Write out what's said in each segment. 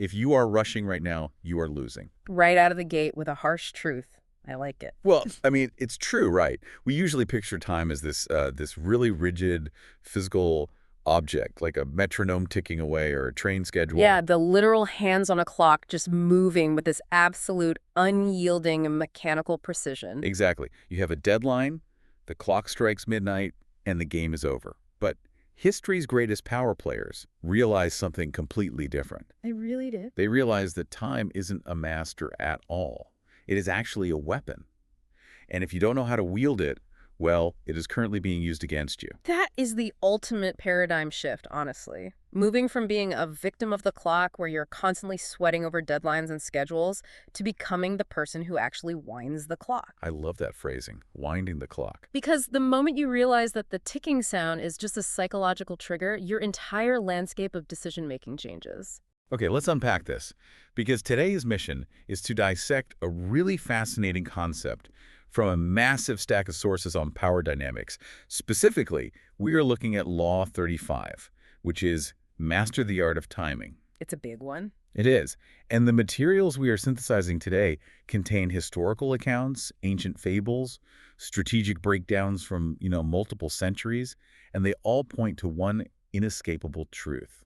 If you are rushing right now, you are losing. Right out of the gate with a harsh truth. I like it. Well, I mean, it's true, right? We usually picture time as this really rigid physical object, like a metronome ticking away or a train schedule. Yeah, the literal hands on a clock just moving with this absolute unyielding mechanical precision. Exactly. You have a deadline, the clock strikes midnight, and the game is over. But history's greatest power players realized something completely different. They really did. They realized that time isn't a master at all. It is actually a weapon. And if you don't know how to wield it, well, it is currently being used against you. That is the ultimate paradigm shift, honestly. Moving from being a victim of the clock where you're constantly sweating over deadlines and schedules to becoming the person who actually winds the clock. I love that phrasing, winding the clock. Because the moment you realize that the ticking sound is just a psychological trigger, your entire landscape of decision-making changes. Okay, let's unpack this, because today's mission is to dissect a really fascinating concept from a massive stack of sources on power dynamics. Specifically, we are looking at Law 35, which is master the art of timing. It's a big one. It is. And the materials we are synthesizing today contain historical accounts, ancient fables, strategic breakdowns from, multiple centuries, and they all point to one inescapable truth.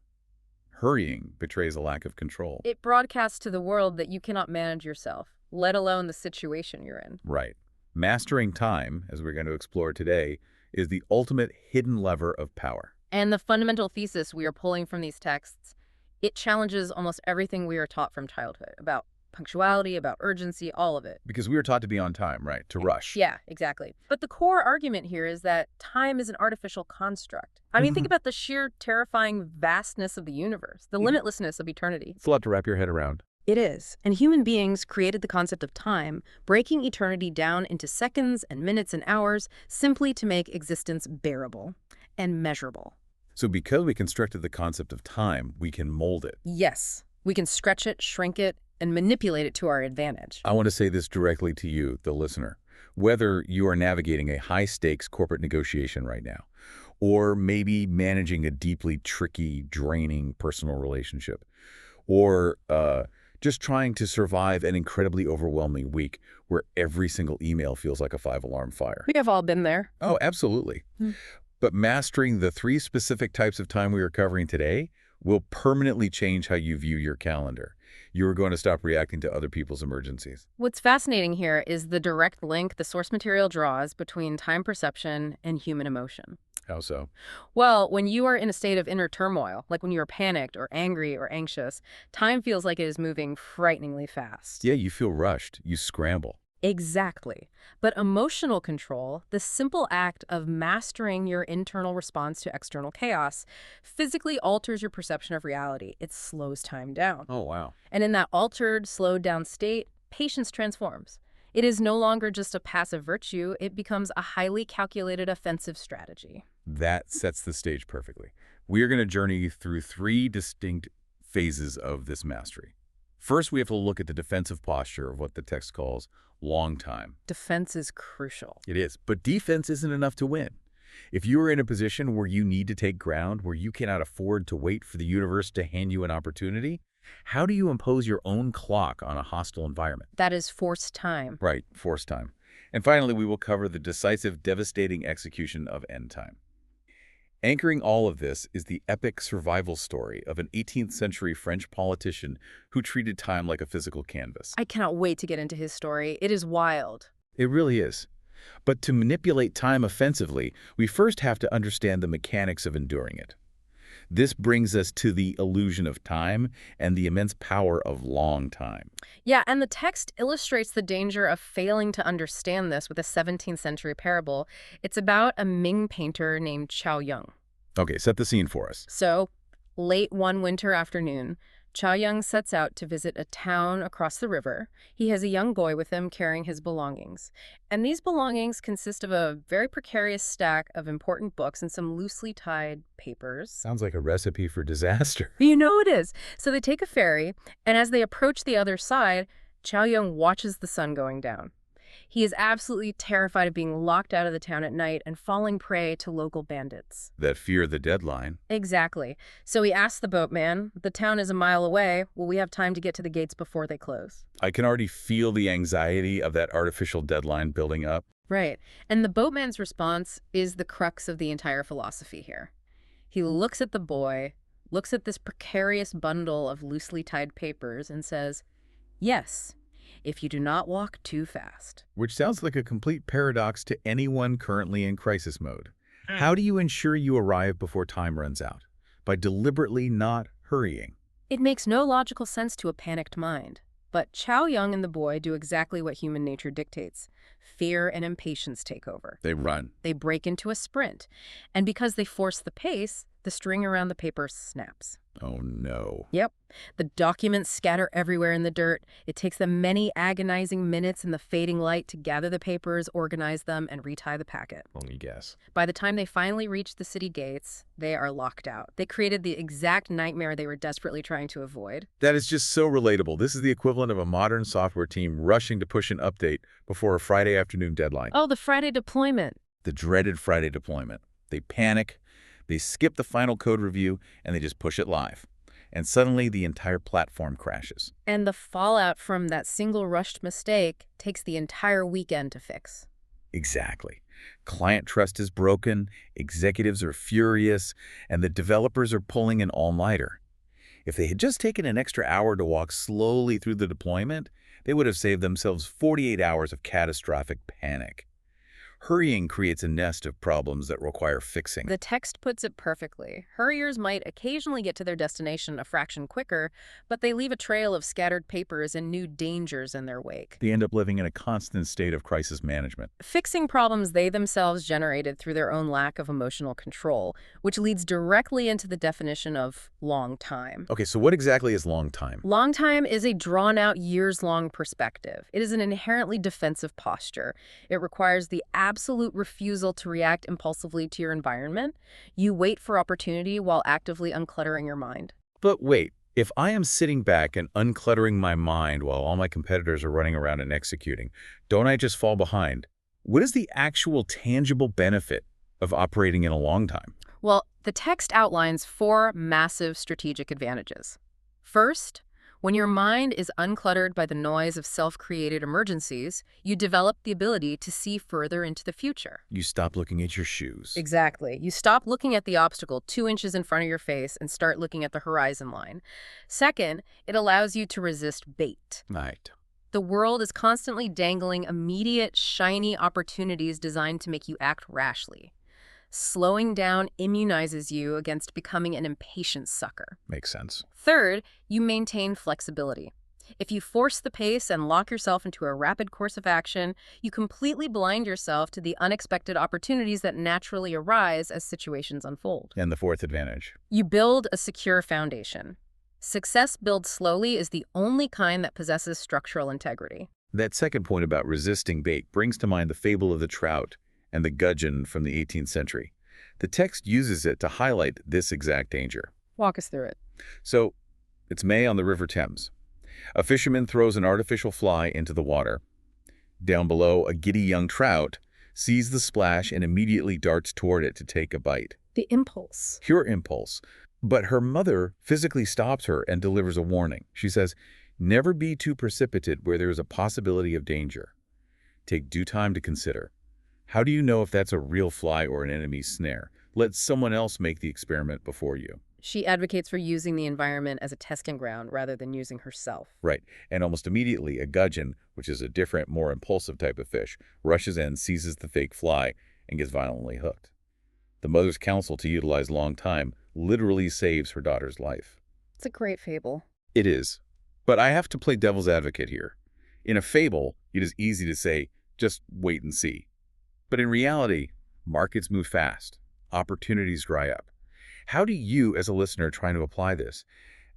Hurrying betrays a lack of control. It broadcasts to the world that you cannot manage yourself, let alone the situation you're in. Right. Mastering time, as we're going to explore today, is the ultimate hidden lever of power. And the fundamental thesis we are pulling from these texts, it challenges almost everything we are taught from childhood about punctuality, about urgency, all of it. Because we were taught to be on time, right? To rush. Yeah, exactly. But the core argument here is that time is an artificial construct. I mean, think about the sheer terrifying vastness of the universe, the limitlessness of eternity. It's a lot to wrap your head around. It is. And human beings created the concept of time, breaking eternity down into seconds and minutes and hours simply to make existence bearable and measurable. So because we constructed the concept of time, we can mold it. Yes. We can stretch it, shrink it, and manipulate it to our advantage. I want to say this directly to you, the listener. Whether you are navigating a high-stakes corporate negotiation right now, or maybe managing a deeply tricky, draining personal relationship, or just trying to survive an incredibly overwhelming week where every single email feels like a 5-alarm fire. We have all been there. Oh, absolutely. But mastering the 3 specific types of time we are covering today will permanently change how you view your calendar. You are going to stop reacting to other people's emergencies. What's fascinating here is the direct link the source material draws between time perception and human emotion. How so? Well, when you are in a state of inner turmoil, like when you are panicked or angry or anxious, time feels like it is moving frighteningly fast. Yeah, you feel rushed. You scramble. Exactly. But emotional control, the simple act of mastering your internal response to external chaos, physically alters your perception of reality. It slows time down. Oh, wow. And in that altered, slowed down state, patience transforms. It is no longer just a passive virtue. It becomes a highly calculated offensive strategy. That sets the stage perfectly. We are going to journey through 3 distinct phases of this mastery. First, we have to look at the defensive posture of what the text calls long time. Defense is crucial. It is, but defense isn't enough to win. If you are in a position where you need to take ground, where you cannot afford to wait for the universe to hand you an opportunity, how do you impose your own clock on a hostile environment? That is forced time. Right, forced time. And finally, we will cover the decisive, devastating execution of end time. Anchoring all of this is the epic survival story of an 18th century French politician who treated time like a physical canvas. I cannot wait to get into his story. It is wild. It really is. But to manipulate time offensively, we first have to understand the mechanics of enduring it. This brings us to the illusion of time and the immense power of long time. Yeah, and the text illustrates the danger of failing to understand this with a 17th century parable. It's about a Ming painter named Chao Yung. Okay, set the scene for us. So, late one winter afternoon, Chao Yung sets out to visit a town across the river. He has a young boy with him carrying his belongings. And these belongings consist of a very precarious stack of important books and some loosely tied papers. Sounds like a recipe for disaster. You know it is. So they take a ferry, and as they approach the other side, Chao Yung watches the sun going down. He is absolutely terrified of being locked out of the town at night and falling prey to local bandits. That fear the deadline. Exactly. So he asks the boatman, the town is a mile away. Will we have time to get to the gates before they close? I can already feel the anxiety of that artificial deadline building up. Right. And the boatman's response is the crux of the entire philosophy here. He looks at the boy, looks at this precarious bundle of loosely tied papers, and says, "Yes, if you do not walk too fast." Which sounds like a complete paradox to anyone currently in crisis mode. How do you ensure you arrive before time runs out? By deliberately not hurrying. It makes no logical sense to a panicked mind. But Chow Yun and the boy do exactly what human nature dictates. Fear and impatience take over. They run. They break into a sprint. And because they force the pace, the string around the paper snaps. Oh no. Yep. The documents scatter everywhere in the dirt. It takes them many agonizing minutes in the fading light to gather the papers, organize them, and retie the packet. Only guess. By the time they finally reach the city gates, they are locked out. They created the exact nightmare they were desperately trying to avoid. That is just so relatable. This is the equivalent of a modern software team rushing to push an update before a Friday afternoon deadline. Oh, the Friday deployment. The dreaded Friday deployment. They panic, they skip the final code review, and they just push it live. And suddenly the entire platform crashes. And the fallout from that single rushed mistake takes the entire weekend to fix. Exactly. Client trust is broken, executives are furious, and the developers are pulling an all-nighter. If they had just taken an extra hour to walk slowly through the deployment, they would have saved themselves 48 hours of catastrophic panic. Hurrying creates a nest of problems that require fixing. The text puts it perfectly. Hurriers might occasionally get to their destination a fraction quicker, but they leave a trail of scattered papers and new dangers in their wake. They end up living in a constant state of crisis management. Fixing problems they themselves generated through their own lack of emotional control, which leads directly into the definition of long time. Okay, so what exactly is long time? Long time is a drawn-out, years-long perspective. It is an inherently defensive posture. It requires the absolute refusal to react impulsively to your environment. You wait for opportunity while actively uncluttering your mind. But wait, if I am sitting back and uncluttering my mind while all my competitors are running around and executing, don't I just fall behind? What is the actual tangible benefit of operating in a long time? Well, the text outlines 4 massive strategic advantages. First, when your mind is uncluttered by the noise of self-created emergencies, you develop the ability to see further into the future. You stop looking at your shoes. Exactly. You stop looking at the obstacle 2 inches in front of your face and start looking at the horizon line. Second, it allows you to resist bait. Right. The world is constantly dangling immediate, shiny opportunities designed to make you act rashly. Slowing down immunizes you against becoming an impatient sucker. Makes sense. Third, you maintain flexibility. If you force the pace and lock yourself into a rapid course of action, you completely blind yourself to the unexpected opportunities that naturally arise as situations unfold. And the fourth advantage? You build a secure foundation. Success built slowly is the only kind that possesses structural integrity. That second point about resisting bait brings to mind the fable of the trout and the gudgeon from the 18th century. The text uses it to highlight this exact danger. Walk us through it. So, it's May on the River Thames. A fisherman throws an artificial fly into the water. Down below, a giddy young trout sees the splash and immediately darts toward it to take a bite. The impulse. Pure impulse. But her mother physically stops her and delivers a warning. She says, "Never be too precipitate where there is a possibility of danger. Take due time to consider. How do you know if that's a real fly or an enemy's snare? Let someone else make the experiment before you." She advocates for using the environment as a testing ground rather than using herself. Right. And almost immediately, a gudgeon, which is a different, more impulsive type of fish, rushes in, seizes the fake fly, and gets violently hooked. The mother's counsel to utilize long time literally saves her daughter's life. It's a great fable. It is. But I have to play devil's advocate here. In a fable, it is easy to say, just wait and see. But in reality, markets move fast. Opportunities dry up. How do you, as a listener trying to apply this,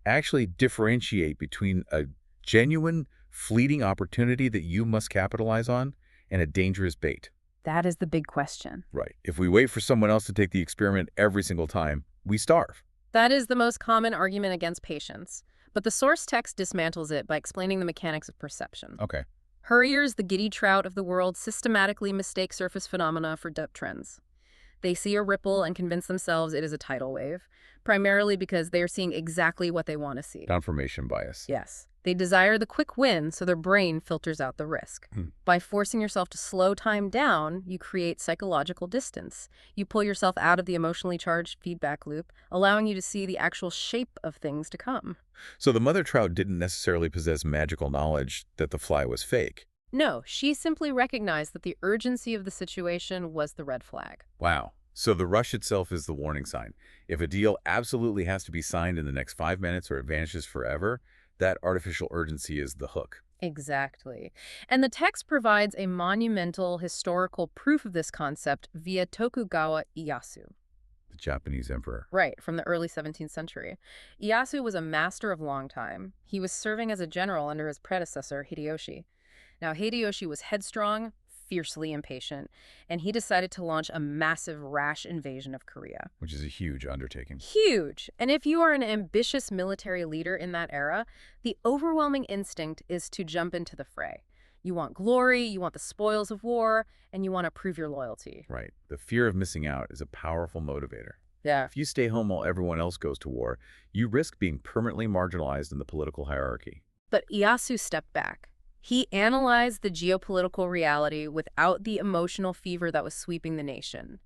actually differentiate between a genuine, fleeting opportunity that you must capitalize on and a dangerous bait? That is the big question. Right. If we wait for someone else to take the experiment every single time, we starve. That is the most common argument against patience. But the source text dismantles it by explaining the mechanics of perception. Okay. Hurriers, the giddy trout of the world, systematically mistake surface phenomena for depth trends. They see a ripple and convince themselves it is a tidal wave, primarily because they are seeing exactly what they want to see. Confirmation bias. Yes. They desire the quick win, so their brain filters out the risk. By forcing yourself to slow time down, you create psychological distance. You pull yourself out of the emotionally charged feedback loop, allowing you to see the actual shape of things to come. So the mother trout didn't necessarily possess magical knowledge that the fly was fake. No, she simply recognized that the urgency of the situation was the red flag. Wow. So the rush itself is the warning sign. If a deal absolutely has to be signed in the next 5 minutes or it vanishes forever, that artificial urgency is the hook. Exactly. And the text provides a monumental historical proof of this concept via Tokugawa Ieyasu. The Japanese emperor. Right, from the early 17th century. Ieyasu was a master of long time. He was serving as a general under his predecessor, Hideyoshi. Now, Hideyoshi was headstrong, fiercely impatient, and he decided to launch a massive, rash invasion of Korea. Which is a huge undertaking. Huge! And if you are an ambitious military leader in that era, the overwhelming instinct is to jump into the fray. You want glory, you want the spoils of war, and you want to prove your loyalty. Right. The fear of missing out is a powerful motivator. Yeah. If you stay home while everyone else goes to war, you risk being permanently marginalized in the political hierarchy. But Ieyasu stepped back. He analyzed the geopolitical reality without the emotional fever that was sweeping the nation.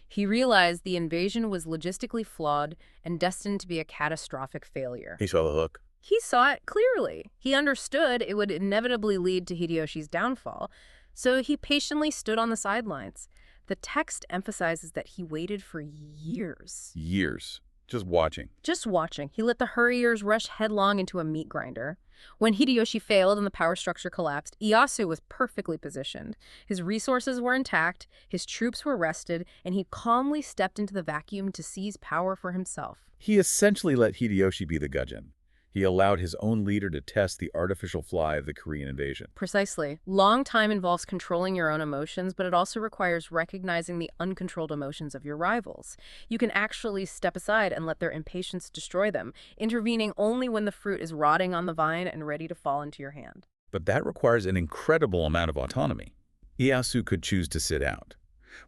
He realized the invasion was logistically flawed and destined to be a catastrophic failure. He saw the hook. He saw it clearly. He understood it would inevitably lead to Hideyoshi's downfall, so he patiently stood on the sidelines. The text emphasizes that he waited for years. Years. Just watching. Just watching. He let the hurriers rush headlong into a meat grinder. When Hideyoshi failed and the power structure collapsed, Ieyasu was perfectly positioned. His resources were intact, his troops were rested, and he calmly stepped into the vacuum to seize power for himself. He essentially let Hideyoshi be the gudgeon. He allowed his own leader to test the artificial fly of the Korean invasion. Precisely. Long time involves controlling your own emotions, but it also requires recognizing the uncontrolled emotions of your rivals. You can actually step aside and let their impatience destroy them, intervening only when the fruit is rotting on the vine and ready to fall into your hand. But that requires an incredible amount of autonomy. Ieyasu could choose to sit out.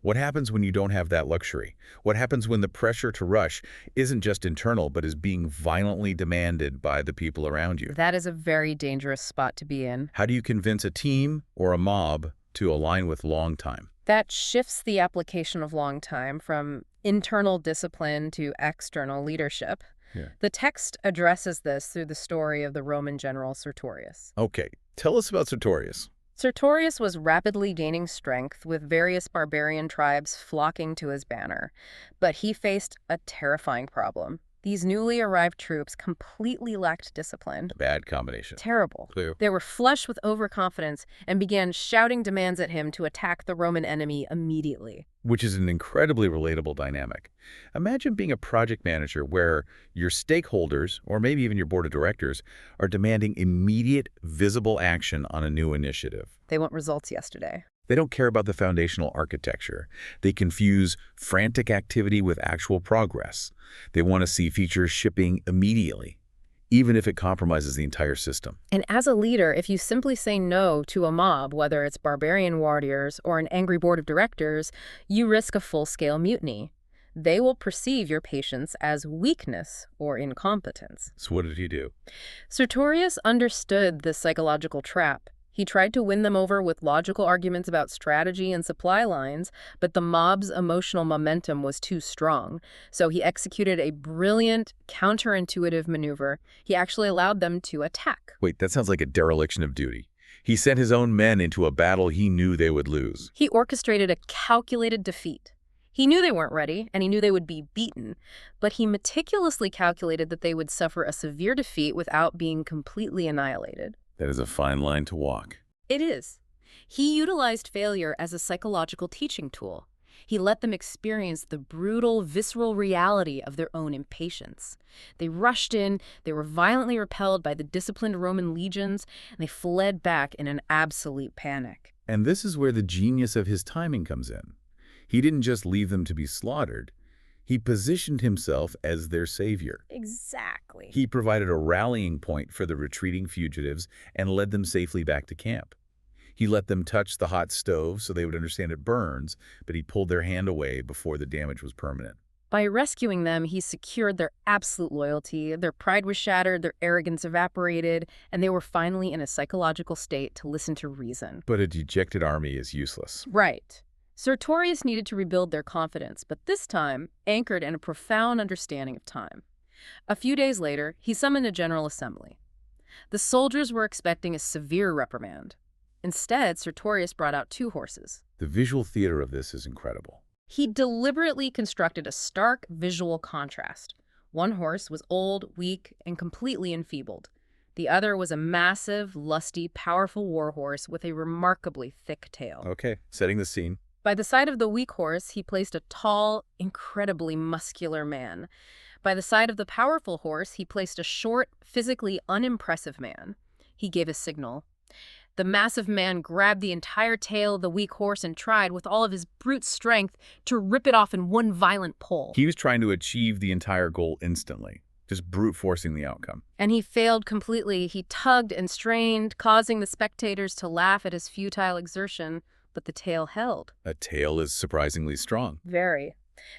What happens when you don't have that luxury? What happens when the pressure to rush isn't just internal, but is being violently demanded by the people around you? That is a very dangerous spot to be in. How do you convince a team or a mob to align with long time? That shifts the application of long time from internal discipline to external leadership. Yeah. The text addresses this through the story of the Roman general Sertorius. Okay, tell us about Sertorius. Sertorius was rapidly gaining strength, with various barbarian tribes flocking to his banner. But he faced a terrifying problem. These newly arrived troops completely lacked discipline. A bad combination. Terrible. Clue. They were flush with overconfidence and began shouting demands at him to attack the Roman enemy immediately. Which is an incredibly relatable dynamic. Imagine being a project manager where your stakeholders, or maybe even your board of directors, are demanding immediate, visible action on a new initiative. They want results yesterday. They don't care about the foundational architecture. They confuse frantic activity with actual progress. They want to see features shipping immediately, even if it compromises the entire system. And as a leader, if you simply say no to a mob, whether it's barbarian warriors or an angry board of directors, you risk a full-scale mutiny. They will perceive your patience as weakness or incompetence. So what did he do? Sertorius understood the psychological trap. He tried to win them over with logical arguments about strategy and supply lines, but the mob's emotional momentum was too strong. So he executed a brilliant, counterintuitive maneuver. He actually allowed them to attack. Wait, that sounds like a dereliction of duty. He sent his own men into a battle he knew they would lose. He orchestrated a calculated defeat. He knew they weren't ready, and he knew they would be beaten, but he meticulously calculated that they would suffer a severe defeat without being completely annihilated. That is a fine line to walk. It is. He utilized failure as a psychological teaching tool. He let them experience the brutal, visceral reality of their own impatience. They rushed in, they were violently repelled by the disciplined Roman legions, and they fled back in an absolute panic. And this is where the genius of his timing comes in. He didn't just leave them to be slaughtered. He positioned himself as their savior. Exactly. He provided a rallying point for the retreating fugitives and led them safely back to camp. He let them touch the hot stove so they would understand it burns, but he pulled their hand away before the damage was permanent. By rescuing them, he secured their absolute loyalty, their pride was shattered, their arrogance evaporated, and they were finally in a psychological state to listen to reason. But a dejected army is useless. Right. Sertorius needed to rebuild their confidence, but this time anchored in a profound understanding of time. A few days later, he summoned a general assembly. The soldiers were expecting a severe reprimand. Instead, Sertorius brought out 2 horses. The visual theater of this is incredible. He deliberately constructed a stark visual contrast. One horse was old, weak, and completely enfeebled. The other was a massive, lusty, powerful war horse with a remarkably thick tail. Okay, setting the scene. By the side of the weak horse, he placed a tall, incredibly muscular man. By the side of the powerful horse, he placed a short, physically unimpressive man. He gave a signal. The massive man grabbed the entire tail of the weak horse and tried, with all of his brute strength, to rip it off in one violent pull. He was trying to achieve the entire goal instantly, just brute forcing the outcome. And he failed completely. He tugged and strained, causing the spectators to laugh at his futile exertion, but the tail held. A tail is surprisingly strong. Very.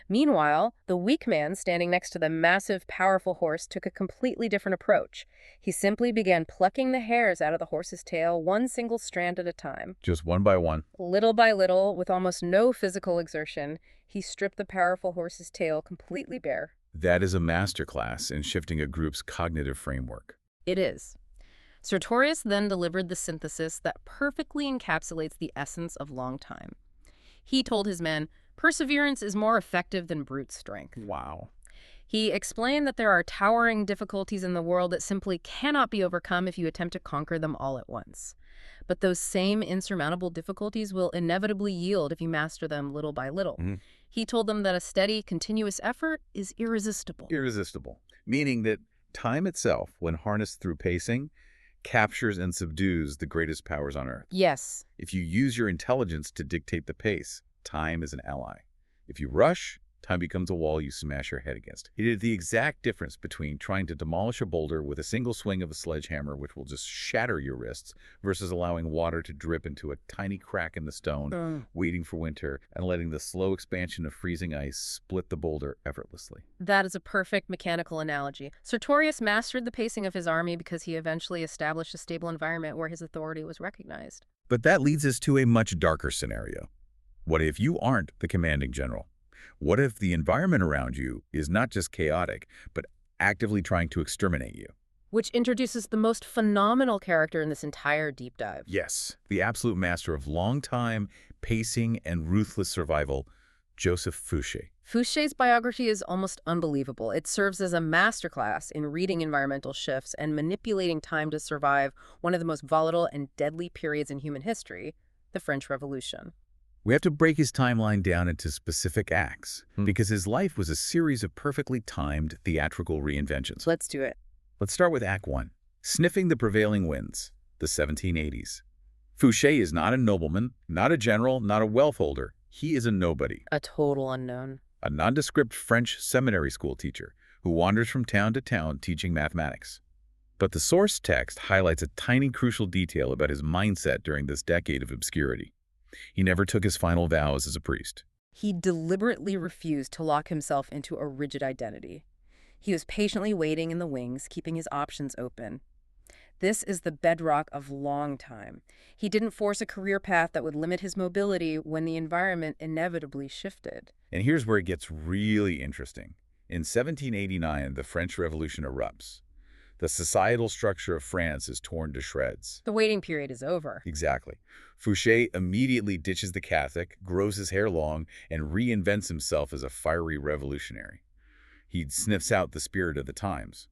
Meanwhile, the weak man standing next to the massive, powerful horse took a completely different approach. He simply began plucking the hairs out of the horse's tail, one single strand at a time. Just one by one. Little by little, with almost no physical exertion, he stripped the powerful horse's tail completely bare. That is a masterclass in shifting a group's cognitive framework. It is. Sertorius then delivered the synthesis that perfectly encapsulates the essence of long time. He told his men, perseverance is more effective than brute strength. Wow. He explained that there are towering difficulties in the world that simply cannot be overcome if you attempt to conquer them all at once. But those same insurmountable difficulties will inevitably yield if you master them little by little. He told them that a steady, continuous effort is irresistible. Irresistible. Meaning that time itself, when harnessed through pacing, captures and subdues the greatest powers on earth. Yes. If you use your intelligence to dictate the pace, time is an ally. If you rush, time becomes a wall you smash your head against. It is the exact difference between trying to demolish a boulder with a single swing of a sledgehammer, which will just shatter your wrists, versus allowing water to drip into a tiny crack in the stone, waiting for winter, and letting the slow expansion of freezing ice split the boulder effortlessly. That is a perfect mechanical analogy. Sertorius mastered the pacing of his army because he eventually established a stable environment where his authority was recognized. But that leads us to a much darker scenario. What if you aren't the commanding general? What if the environment around you is not just chaotic, but actively trying to exterminate you? Which introduces the most phenomenal character in this entire deep dive. Yes, the absolute master of long time, pacing, and ruthless survival, Joseph Fouche. Fouche's biography is almost unbelievable. It serves as a masterclass in reading environmental shifts and manipulating time to survive one of the most volatile and deadly periods in human history, the French Revolution. We have to break his timeline down into specific acts, because his life was a series of perfectly timed theatrical reinventions. Let's do it. Let's start with Act 1, sniffing the prevailing winds, the 1780s. Fouche is not a nobleman, not a general, not a wealth holder. He is a nobody. A total unknown. A nondescript French seminary school teacher who wanders from town to town teaching mathematics. But the source text highlights a tiny crucial detail about his mindset during this decade of obscurity. He never took his final vows as a priest. He deliberately refused to lock himself into a rigid identity. He was patiently waiting in the wings, keeping his options open. This is the bedrock of long time. He didn't force a career path that would limit his mobility when the environment inevitably shifted. And here's where it gets really interesting. In 1789, the French Revolution erupts. The societal structure of France is torn to shreds. The waiting period is over. Exactly. Fouche immediately ditches the Catholic, grows his hair long, and reinvents himself as a fiery revolutionary. He sniffs out the spirit of the times.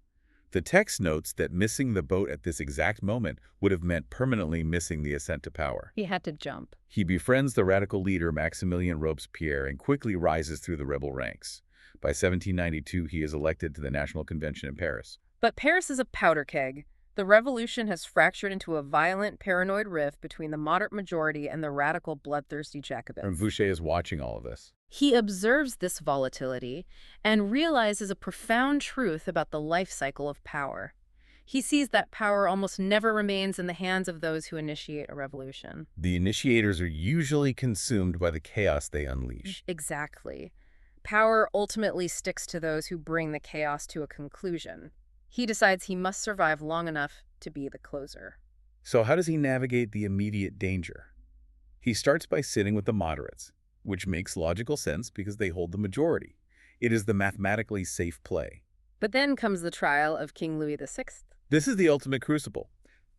The text notes that missing the boat at this exact moment would have meant permanently missing the ascent to power. He had to jump. He befriends the radical leader Maximilien Robespierre and quickly rises through the rebel ranks. By 1792, he is elected to the National Convention in Paris. But Paris is a powder keg. The revolution has fractured into a violent, paranoid rift between the moderate majority and the radical, bloodthirsty Jacobites. And Fouche is watching all of this. He observes this volatility and realizes a profound truth about the life cycle of power. He sees that power almost never remains in the hands of those who initiate a revolution. The initiators are usually consumed by the chaos they unleash. Exactly. Power ultimately sticks to those who bring the chaos to a conclusion. He decides he must survive long enough to be the closer. So how does he navigate the immediate danger? He starts by sitting with the moderates, which makes logical sense because they hold the majority. It is the mathematically safe play. But then comes the trial of King Louis XVI. This is the ultimate crucible.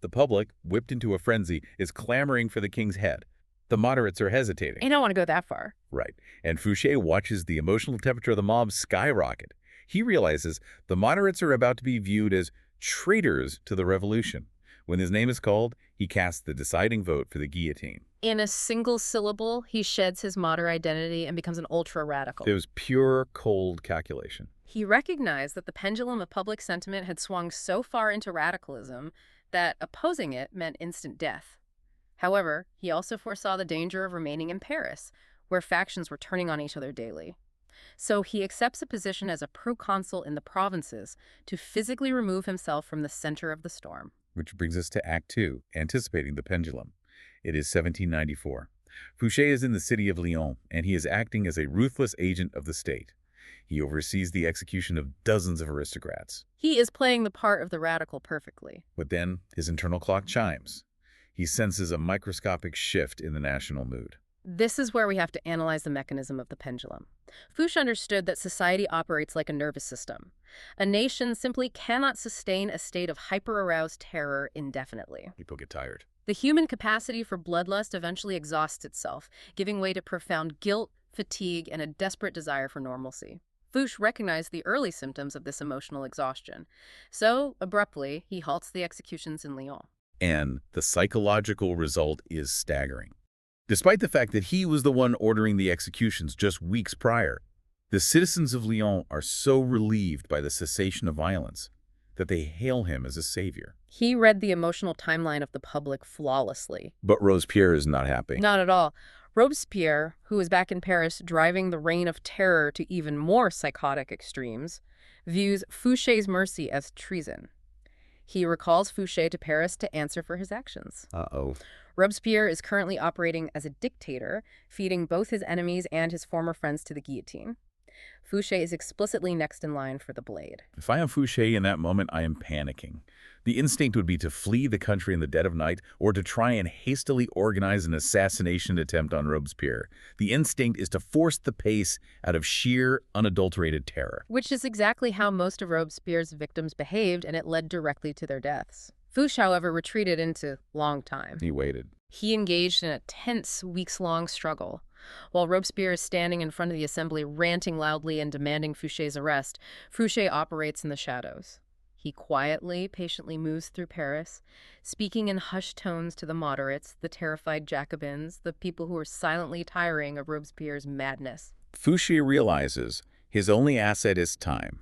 The public, whipped into a frenzy, is clamoring for the king's head. The moderates are hesitating. I don't want to go that far. Right. And Fouche watches the emotional temperature of the mob skyrocket. He realizes the moderates are about to be viewed as traitors to the revolution. When his name is called, he casts the deciding vote for the guillotine. In a single syllable, he sheds his martyr identity and becomes an ultra-radical. It was pure, cold calculation. He recognized that the pendulum of public sentiment had swung so far into radicalism that opposing it meant instant death. However, he also foresaw the danger of remaining in Paris, where factions were turning on each other daily. So he accepts a position as a proconsul in the provinces to physically remove himself from the center of the storm. Which brings us to Act 2, anticipating the pendulum. It is 1794. Fouche is in the city of Lyons, and he is acting as a ruthless agent of the state. He oversees the execution of dozens of aristocrats. He is playing the part of the radical perfectly. But then his internal clock chimes. He senses a microscopic shift in the national mood. This is where we have to analyze the mechanism of the pendulum. Fouche understood that society operates like a nervous system. A nation simply cannot sustain a state of hyper-aroused terror indefinitely. People get tired. The human capacity for bloodlust eventually exhausts itself, giving way to profound guilt, fatigue, and a desperate desire for normalcy. Fouche recognized the early symptoms of this emotional exhaustion. So, abruptly, he halts the executions in Lyons. And the psychological result is staggering. Despite the fact that he was the one ordering the executions just weeks prior, the citizens of Lyons are so relieved by the cessation of violence that they hail him as a savior. He read the emotional timeline of the public flawlessly. But Robespierre is not happy. Not at all. Robespierre, who is back in Paris driving the reign of terror to even more psychotic extremes, views Fouche's mercy as treason. He recalls Fouche to Paris to answer for his actions. Uh-oh. Robespierre is currently operating as a dictator, feeding both his enemies and his former friends to the guillotine. Fouche is explicitly next in line for the blade. If I am Fouche in that moment, I am panicking. The instinct would be to flee the country in the dead of night or to try and hastily organize an assassination attempt on Robespierre. The instinct is to force the pace out of sheer, unadulterated terror. Which is exactly how most of Robespierre's victims behaved, and it led directly to their deaths. Fouche, however, retreated into long time. He waited. He engaged in a tense, weeks-long struggle. While Robespierre is standing in front of the assembly, ranting loudly and demanding Fouche's arrest, Fouche operates in the shadows. He quietly, patiently moves through Paris, speaking in hushed tones to the moderates, the terrified Jacobins, the people who are silently tiring of Robespierre's madness. Fouche realizes his only asset is time.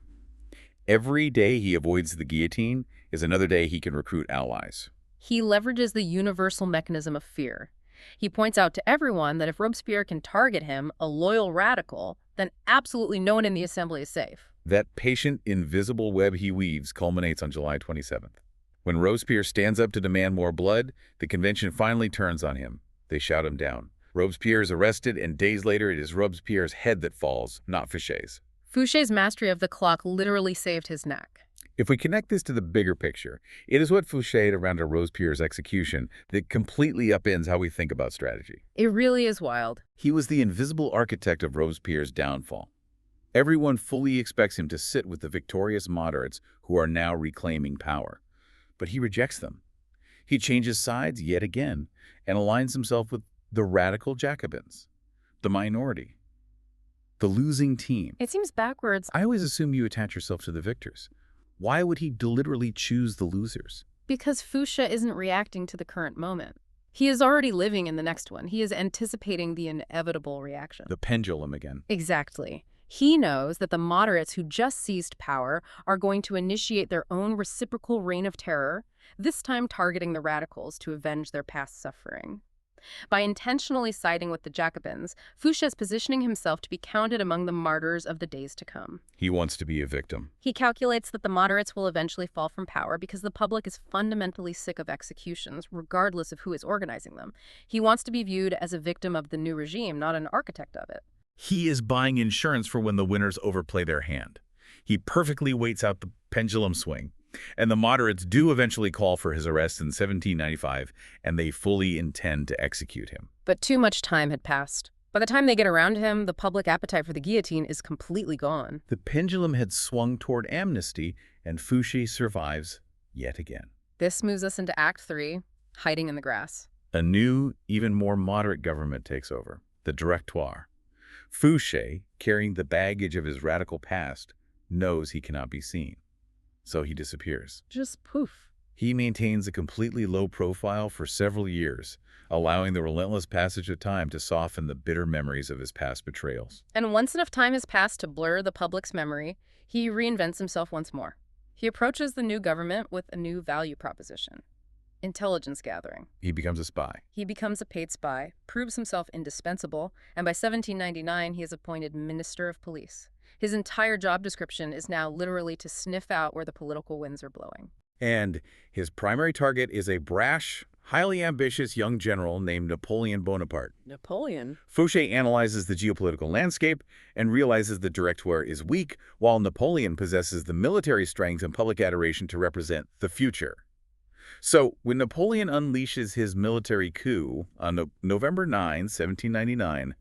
Every day he avoids the guillotine is another day he can recruit allies. He leverages the universal mechanism of fear. He points out to everyone that if Robespierre can target him, a loyal radical, then absolutely no one in the assembly is safe. That patient, invisible web he weaves culminates on July 27th. When Robespierre stands up to demand more blood, the convention finally turns on him. They shout him down. Robespierre is arrested, and days later it is Robespierre's head that falls, not Fouche's. Fouche's mastery of the clock literally saved his neck. If we connect this to the bigger picture, it is what Fouche did around Robespierre's execution that completely upends how we think about strategy. It really is wild. He was the invisible architect of Robespierre's downfall. Everyone fully expects him to sit with the victorious moderates who are now reclaiming power. But he rejects them. He changes sides yet again and aligns himself with the radical Jacobins, the minority, the losing team. It seems backwards. I always assume you attach yourself to the victors. Why would he deliberately choose the losers? Because Fouche isn't reacting to the current moment. He is already living in the next one. He is anticipating the inevitable reaction. The pendulum again. Exactly. He knows that the moderates who just seized power are going to initiate their own reciprocal reign of terror, this time targeting the radicals to avenge their past suffering. By intentionally siding with the Jacobins, Fouche is positioning himself to be counted among the martyrs of the days to come. He wants to be a victim. He calculates that the moderates will eventually fall from power because the public is fundamentally sick of executions, regardless of who is organizing them. He wants to be viewed as a victim of the new regime, not an architect of it. He is buying insurance for when the winners overplay their hand. He perfectly waits out the pendulum swing. And the moderates do eventually call for his arrest in 1795, and they fully intend to execute him. But too much time had passed. By the time they get around to him, the public appetite for the guillotine is completely gone. The pendulum had swung toward amnesty, and Fouche survives yet again. This moves us into Act 3, hiding in the grass. A new, even more moderate government takes over, the Directoire. Fouche, carrying the baggage of his radical past, knows he cannot be seen. So he disappears. Just poof. He maintains a completely low profile for several years, allowing the relentless passage of time to soften the bitter memories of his past betrayals. And once enough time has passed to blur the public's memory, he reinvents himself once more. He approaches the new government with a new value proposition: intelligence gathering. He becomes a spy. He becomes a paid spy, proves himself indispensable, and by 1799 he is appointed Minister of Police. His entire job description is now literally to sniff out where the political winds are blowing. And his primary target is a brash, highly ambitious young general named Napoleon Bonaparte. Napoleon? Fouche analyzes the geopolitical landscape and realizes the Directoire is weak, while Napoleon possesses the military strength and public adoration to represent the future. So, when Napoleon unleashes his military coup on November 9, 1799,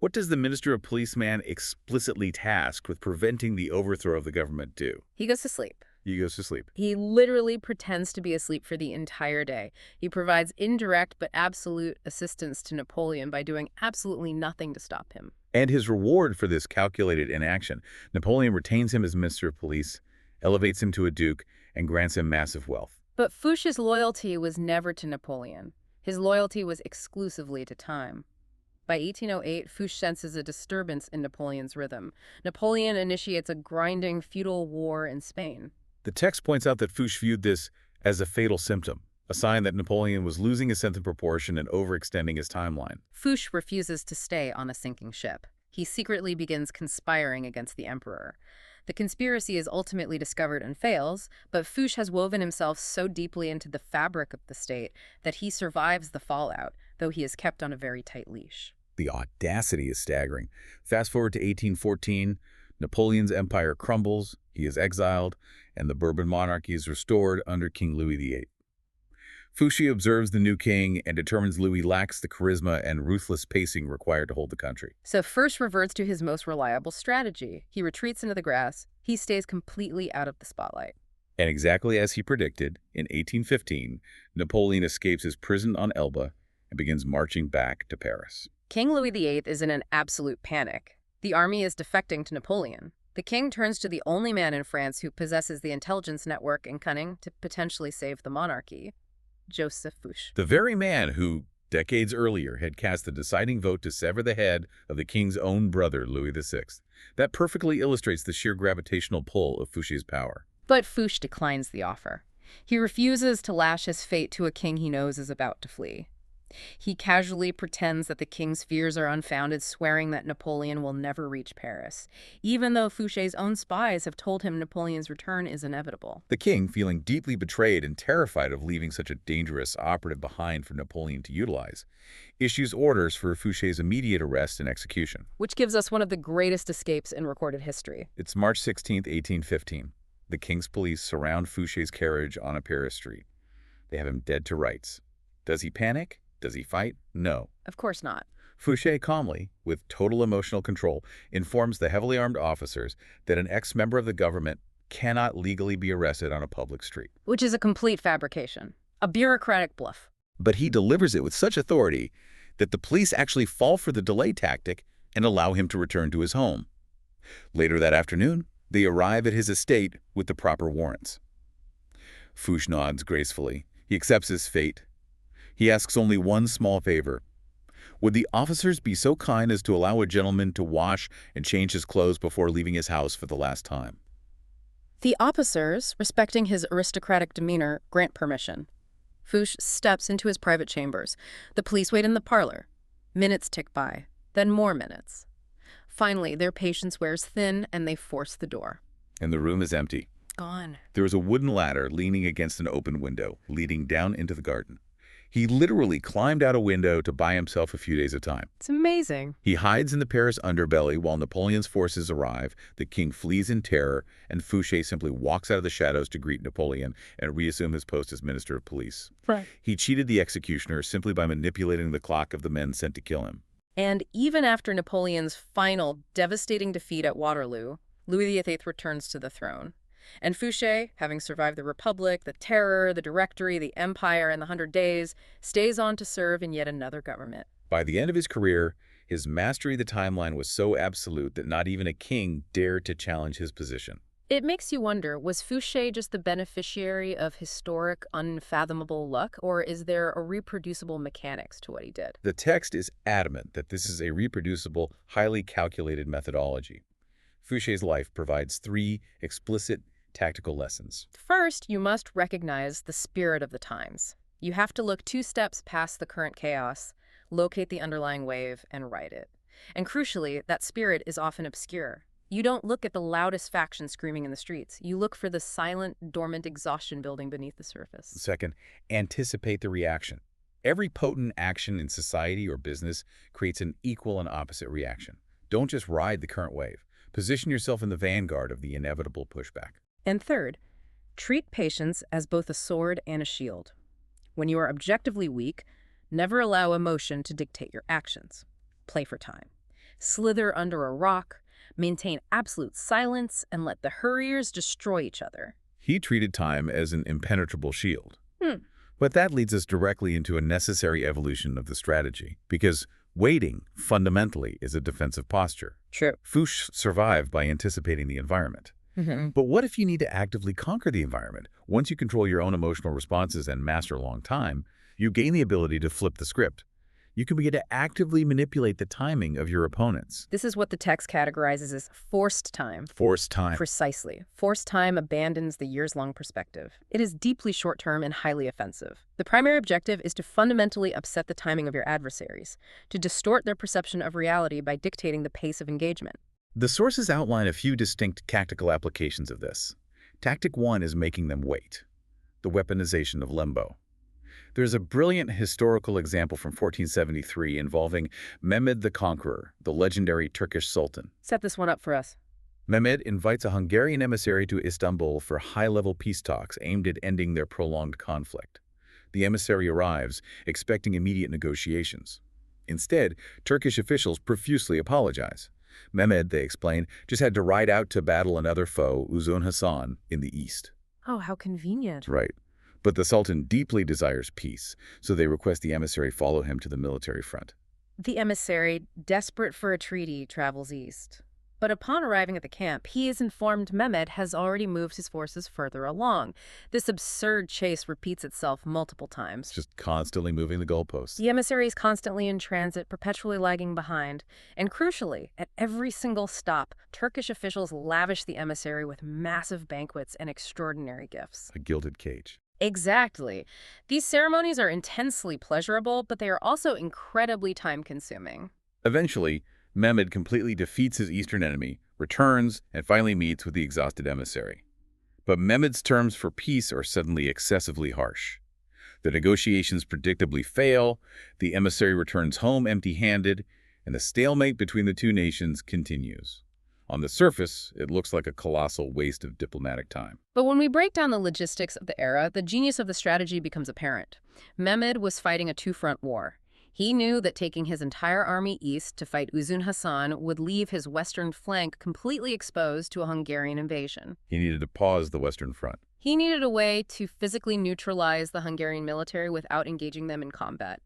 what does the Minister of Police man explicitly tasked with preventing the overthrow of the government do? He goes to sleep. He goes to sleep. He literally pretends to be asleep for the entire day. He provides indirect but absolute assistance to Napoleon by doing absolutely nothing to stop him. And his reward for this calculated inaction, Napoleon retains him as Minister of Police, elevates him to a duke, and grants him massive wealth. But Fouche's loyalty was never to Napoleon. His loyalty was exclusively to time. By 1808, Fouche senses a disturbance in Napoleon's rhythm. Napoleon initiates a grinding feudal war in Spain. The text points out that Fouche viewed this as a fatal symptom, a sign that Napoleon was losing his sense of proportion and overextending his timeline. Fouche refuses to stay on a sinking ship. He secretly begins conspiring against the emperor. The conspiracy is ultimately discovered and fails, but Fouche has woven himself so deeply into the fabric of the state that he survives the fallout, though he is kept on a very tight leash. The audacity is staggering. Fast forward to 1814, Napoleon's empire crumbles, he is exiled, and the Bourbon monarchy is restored under King Louis XVIII. Fouche observes the new king and determines Louis lacks the charisma and ruthless pacing required to hold the country. So first reverts to his most reliable strategy. He retreats into the grass. He stays completely out of the spotlight. And exactly as he predicted, in 1815, Napoleon escapes his prison on Elba and begins marching back to Paris. King Louis XVIII is in an absolute panic. The army is defecting to Napoleon. The king turns to the only man in France who possesses the intelligence network and cunning to potentially save the monarchy: Joseph Fouche. The very man who, decades earlier, had cast the deciding vote to sever the head of the king's own brother, Louis VI. That perfectly illustrates the sheer gravitational pull of Fouche's power. But Fouche declines the offer. He refuses to lash his fate to a king he knows is about to flee. He casually pretends that the king's fears are unfounded, swearing that Napoleon will never reach Paris, even though Fouche's own spies have told him Napoleon's return is inevitable. The king, feeling deeply betrayed and terrified of leaving such a dangerous operative behind for Napoleon to utilize, issues orders for Fouche's immediate arrest and execution. Which gives us one of the greatest escapes in recorded history. It's March 16, 1815. The king's police surround Fouche's carriage on a Paris street. They have him dead to rights. Does he panic? Does he fight? No. Of course not. Fouche calmly, with total emotional control, informs the heavily armed officers that an ex-member of the government cannot legally be arrested on a public street. Which is a complete fabrication. A bureaucratic bluff. But he delivers it with such authority that the police actually fall for the delay tactic and allow him to return to his home. Later that afternoon, they arrive at his estate with the proper warrants. Fouche nods gracefully. He accepts his fate. He asks only one small favor. Would the officers be so kind as to allow a gentleman to wash and change his clothes before leaving his house for the last time? The officers, respecting his aristocratic demeanor, grant permission. Fouche steps into his private chambers. The police wait in the parlor. Minutes tick by, then more minutes. Finally, their patience wears thin and they force the door. And the room is empty. Gone. There is a wooden ladder leaning against an open window, leading down into the garden. He literally climbed out a window to buy himself a few days of time. It's amazing. He hides in the Paris underbelly while Napoleon's forces arrive. The king flees in terror, and Fouche simply walks out of the shadows to greet Napoleon and reassume his post as Minister of Police. Right. He cheated the executioner simply by manipulating the clock of the men sent to kill him. And even after Napoleon's final devastating defeat at Waterloo, Louis XVIII returns to the throne. And Fouche, having survived the Republic, the Terror, the Directory, the Empire, and the 100 Days, stays on to serve in yet another government. By the end of his career, his mastery of the timeline was so absolute that not even a king dared to challenge his position. It makes you wonder, was Fouche just the beneficiary of historic, unfathomable luck, or is there a reproducible mechanics to what he did? The text is adamant that this is a reproducible, highly calculated methodology. Fouche's life provides 3 explicit tactical lessons. First, you must recognize the spirit of the times. You have to look 2 steps past the current chaos, locate the underlying wave, and right it. And crucially, that spirit is often obscure. You don't look at the loudest faction screaming in the streets. You look for the silent, dormant exhaustion building beneath the surface. Second, anticipate the reaction. Every potent action in society or business creates an equal and opposite reaction. Don't just ride the current wave. Position yourself in the vanguard of the inevitable pushback. And third, treat patience as both a sword and a shield. When you are objectively weak, never allow emotion to dictate your actions. Play for time. Slither under a rock, maintain absolute silence, and let the hurriers destroy each other. He treated time as an impenetrable shield. But that leads us directly into a necessary evolution of the strategy, because waiting, fundamentally, is a defensive posture. True. Fouche survived by anticipating the environment. But what if you need to actively conquer the environment? Once you control your own emotional responses and master long time, you gain the ability to flip the script. You can begin to actively manipulate the timing of your opponents. This is what the text categorizes as forced time. Forced time. Precisely. Forced time abandons the years-long perspective. It is deeply short-term and highly offensive. The primary objective is to fundamentally upset the timing of your adversaries, to distort their perception of reality by dictating the pace of engagement. The sources outline a few distinct tactical applications of this. Tactic 1 is making them wait, the weaponization of limbo. There's a brilliant historical example from 1473 involving Mehmed the Conqueror, the legendary Turkish sultan. Set this one up for us. Mehmed invites a Hungarian emissary to Istanbul for high-level peace talks aimed at ending their prolonged conflict. The emissary arrives, expecting immediate negotiations. Instead, Turkish officials profusely apologize. Mehmed, they explain, just had to ride out to battle another foe, Uzun Hasan, in the east. Oh, how convenient. Right. But the Sultan deeply desires peace, so they request the emissary follow him to the military front. The emissary, desperate for a treaty, travels east. But upon arriving at the camp, he is informed Mehmed has already moved his forces further along. This absurd chase repeats itself multiple times. Just constantly moving the goalposts. The emissary is constantly in transit, perpetually lagging behind. And crucially, at every single stop, Turkish officials lavish the emissary with massive banquets and extraordinary gifts. A gilded cage. Exactly. These ceremonies are intensely pleasurable, but they are also incredibly time-consuming. Eventually, Mehmed completely defeats his eastern enemy, returns, and finally meets with the exhausted emissary. But Mehmed's terms for peace are suddenly excessively harsh. The negotiations predictably fail, the emissary returns home empty-handed, and the stalemate between the two nations continues. On the surface, it looks like a colossal waste of diplomatic time. But when we break down the logistics of the era, the genius of the strategy becomes apparent. Mehmed was fighting a two-front war. He knew that taking his entire army east to fight Uzun Hasan would leave his western flank completely exposed to a Hungarian invasion. He needed to pause the Western Front. He needed a way to physically neutralize the Hungarian military without engaging them in combat.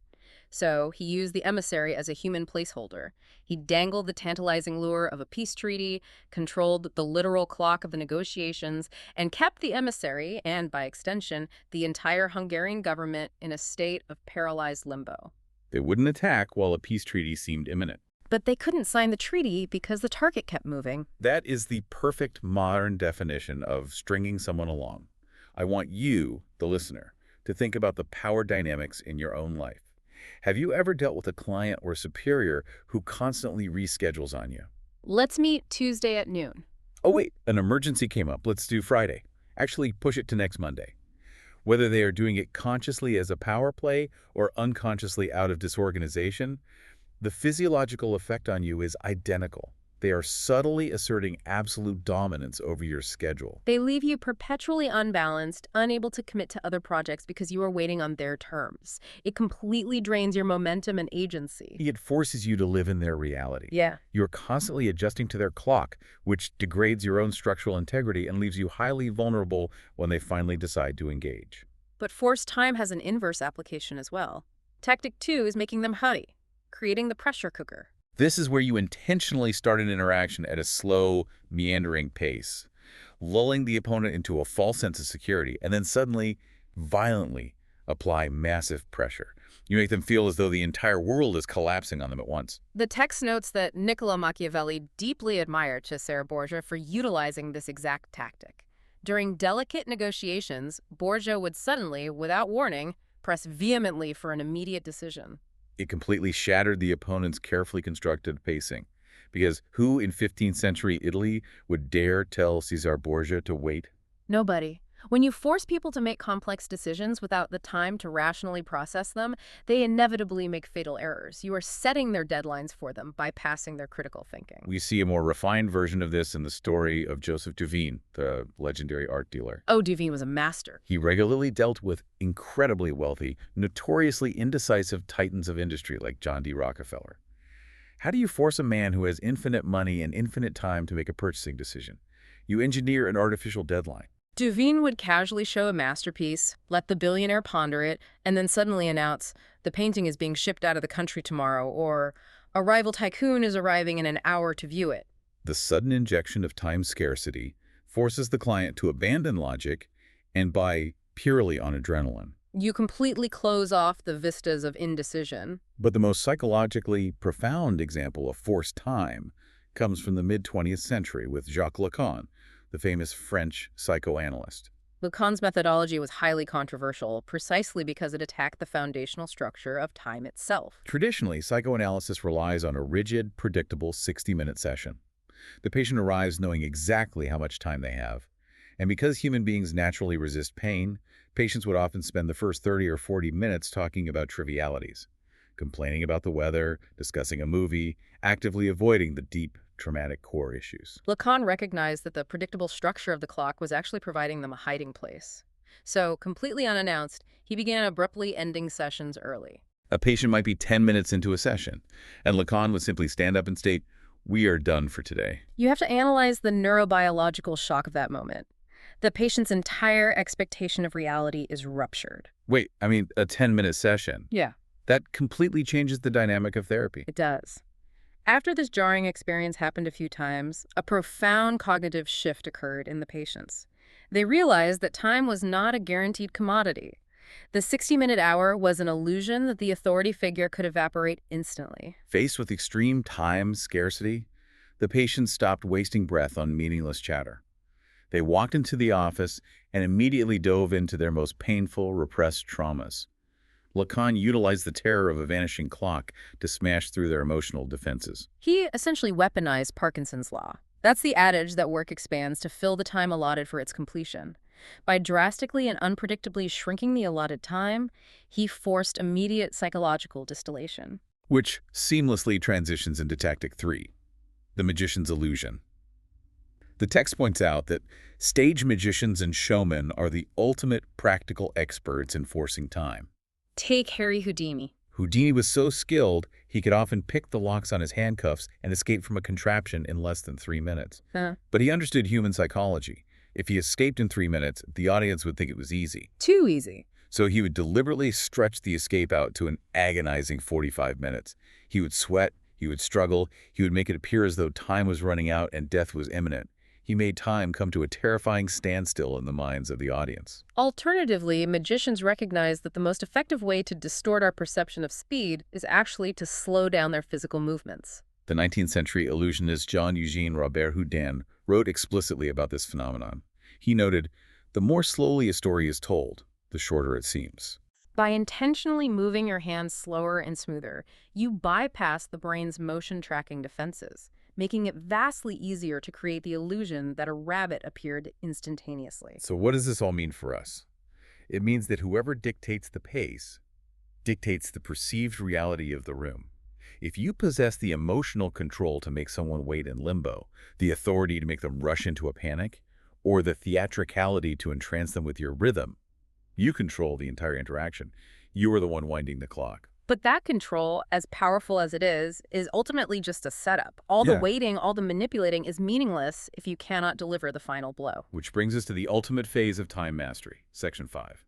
So he used the emissary as a human placeholder. He dangled the tantalizing lure of a peace treaty, controlled the literal clock of the negotiations, and kept the emissary, and by extension, the entire Hungarian government in a state of paralyzed limbo. They wouldn't attack while a peace treaty seemed imminent. But they couldn't sign the treaty because the target kept moving. That is the perfect modern definition of stringing someone along. I want you, the listener, to think about the power dynamics in your own life. Have you ever dealt with a client or superior who constantly reschedules on you? Let's meet Tuesday at noon. Oh, wait, an emergency came up. Let's do Friday. Actually, push it to next Monday. Whether they are doing it consciously as a power play or unconsciously out of disorganization, the physiological effect on you is identical. They are subtly asserting absolute dominance over your schedule. They leave you perpetually unbalanced, unable to commit to other projects because you are waiting on their terms. It completely drains your momentum and agency. It forces you to live in their reality. Yeah. You're constantly adjusting to their clock, which degrades your own structural integrity and leaves you highly vulnerable when they finally decide to engage. But forced time has an inverse application as well. Tactic 2 is making them hurry, creating the pressure cooker. This is where you intentionally start an interaction at a slow, meandering pace, lulling the opponent into a false sense of security, and then suddenly, violently, apply massive pressure. You make them feel as though the entire world is collapsing on them at once. The text notes that Niccolo Machiavelli deeply admired Cesare Borgia for utilizing this exact tactic. During delicate negotiations, Borgia would suddenly, without warning, press vehemently for an immediate decision. It completely shattered the opponent's carefully constructed pacing. Because who in 15th century Italy would dare tell Cesare Borgia to wait? Nobody. When you force people to make complex decisions without the time to rationally process them, they inevitably make fatal errors. You are setting their deadlines for them, bypassing their critical thinking. We see a more refined version of this in the story of Joseph Duveen, the legendary art dealer. Oh, Duveen was a master. He regularly dealt with incredibly wealthy, notoriously indecisive titans of industry like John D. Rockefeller. How do you force a man who has infinite money and infinite time to make a purchasing decision? You engineer an artificial deadline. Duveen would casually show a masterpiece, let the billionaire ponder it, and then suddenly announce, the painting is being shipped out of the country tomorrow, or a rival tycoon is arriving in an hour to view it. The sudden injection of time scarcity forces the client to abandon logic and buy purely on adrenaline. You completely close off the vistas of indecision. But the most psychologically profound example of forced time comes from the mid-20th century with Jacques Lacan, the famous French psychoanalyst. Lacan's methodology was highly controversial precisely because it attacked the foundational structure of time itself. Traditionally, psychoanalysis relies on a rigid, predictable 60-minute session. The patient arrives knowing exactly how much time they have. And because human beings naturally resist pain, patients would often spend the first 30 or 40 minutes talking about trivialities, complaining about the weather, discussing a movie, actively avoiding the deep, traumatic core issues. Lacan recognized that the predictable structure of the clock was actually providing them a hiding place. So, completely unannounced, he began abruptly ending sessions early. A patient might be 10 minutes into a session, and Lacan would simply stand up and state, "We are done for today." You have to analyze the neurobiological shock of that moment. The patient's entire expectation of reality is ruptured. Wait, I mean, a 10-minute session? Yeah. That completely changes the dynamic of therapy. It does. After this jarring experience happened a few times, a profound cognitive shift occurred in the patients. They realized that time was not a guaranteed commodity. The 60-minute hour was an illusion that the authority figure could evaporate instantly. Faced with extreme time scarcity, the patients stopped wasting breath on meaningless chatter. They walked into the office and immediately dove into their most painful, repressed traumas. Lacan utilized the terror of a vanishing clock to smash through their emotional defenses. He essentially weaponized Parkinson's law. That's the adage that work expands to fill the time allotted for its completion. By drastically and unpredictably shrinking the allotted time, he forced immediate psychological distillation. Which seamlessly transitions into Tactic 3, the magician's illusion. The text points out that stage magicians and showmen are the ultimate practical experts in forcing time. Take Harry Houdini. Houdini was so skilled, he could often pick the locks on his handcuffs and escape from a contraption in less than 3 minutes. But he understood human psychology. If he escaped in 3 minutes, the audience would think it was easy. Too easy. So he would deliberately stretch the escape out to an agonizing 45 minutes. He would sweat, he would struggle, he would make it appear as though time was running out and death was imminent. He made time come to a terrifying standstill in the minds of the audience. Alternatively, magicians recognize that the most effective way to distort our perception of speed is actually to slow down their physical movements. The 19th century illusionist Jean-Eugène Robert Houdin wrote explicitly about this phenomenon. He noted, "The more slowly a story is told, the shorter it seems. By intentionally moving your hands slower and smoother, you bypass the brain's motion tracking defenses, making it vastly easier to create the illusion that a rabbit appeared instantaneously. So what does this all mean for us? It means that whoever dictates the pace dictates the perceived reality of the room. If you possess the emotional control to make someone wait in limbo, the authority to make them rush into a panic, or the theatricality to entrance them with your rhythm, you control the entire interaction. You are the one winding the clock. But that control, as powerful as it is ultimately just a setup. All the Yeah. waiting, all the manipulating is meaningless if you cannot deliver the final blow. Which brings us to the ultimate phase of time mastery, Section 5,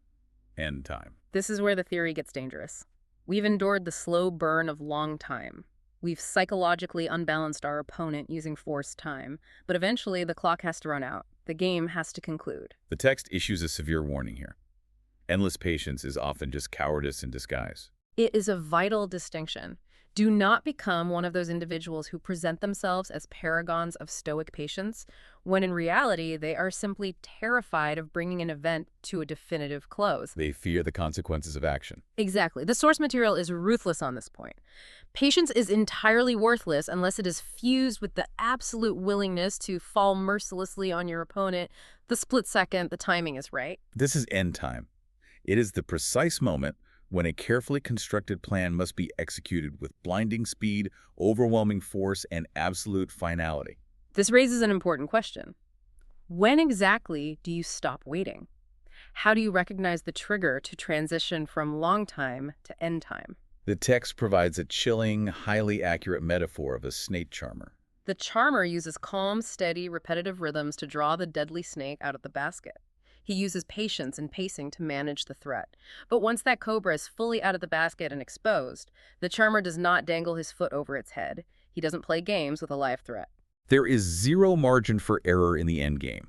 end time. This is where the theory gets dangerous. We've endured the slow burn of long time. We've psychologically unbalanced our opponent using forced time, but eventually the clock has to run out. The game has to conclude. The text issues a severe warning here. Endless patience is often just cowardice in disguise. It is a vital distinction. Do not become one of those individuals who present themselves as paragons of stoic patience, when in reality they are simply terrified of bringing an event to a definitive close. They fear the consequences of action. Exactly. The source material is ruthless on this point. Patience is entirely worthless unless it is fused with the absolute willingness to fall mercilessly on your opponent the split second the timing is right. This is end time. It is the precise moment when a carefully constructed plan must be executed with blinding speed, overwhelming force, and absolute finality. This raises an important question. When exactly do you stop waiting? How do you recognize the trigger to transition from long time to end time? The text provides a chilling, highly accurate metaphor of a snake charmer. The charmer uses calm, steady, repetitive rhythms to draw the deadly snake out of the basket. He uses patience and pacing to manage the threat. But once that cobra is fully out of the basket and exposed, the charmer does not dangle his foot over its head. He doesn't play games with a live threat. There is zero margin for error in the endgame.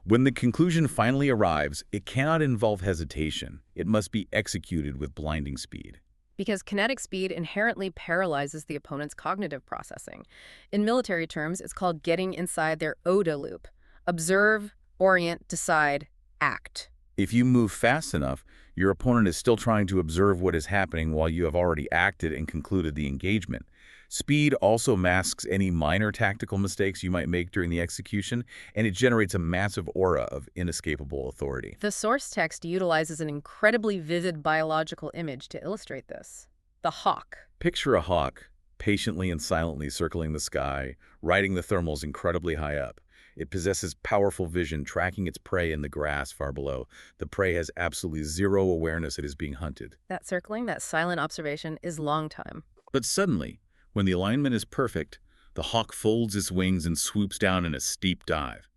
When the conclusion finally arrives, it cannot involve hesitation. It must be executed with blinding speed. Because kinetic speed inherently paralyzes the opponent's cognitive processing. In military terms, it's called getting inside their ODA loop. Observe, orient, decide, act. If you move fast enough, your opponent is still trying to observe what is happening while you have already acted and concluded the engagement. Speed also masks any minor tactical mistakes you might make during the execution, and it generates a massive aura of inescapable authority. The source text utilizes an incredibly vivid biological image to illustrate this. The hawk. Picture a hawk patiently and silently circling the sky, riding the thermals incredibly high up. It possesses powerful vision, tracking its prey in the grass far below. The prey has absolutely zero awareness it is being hunted. That circling, that silent observation is long time. But suddenly, when the alignment is perfect, the hawk folds its wings and swoops down in a steep dive.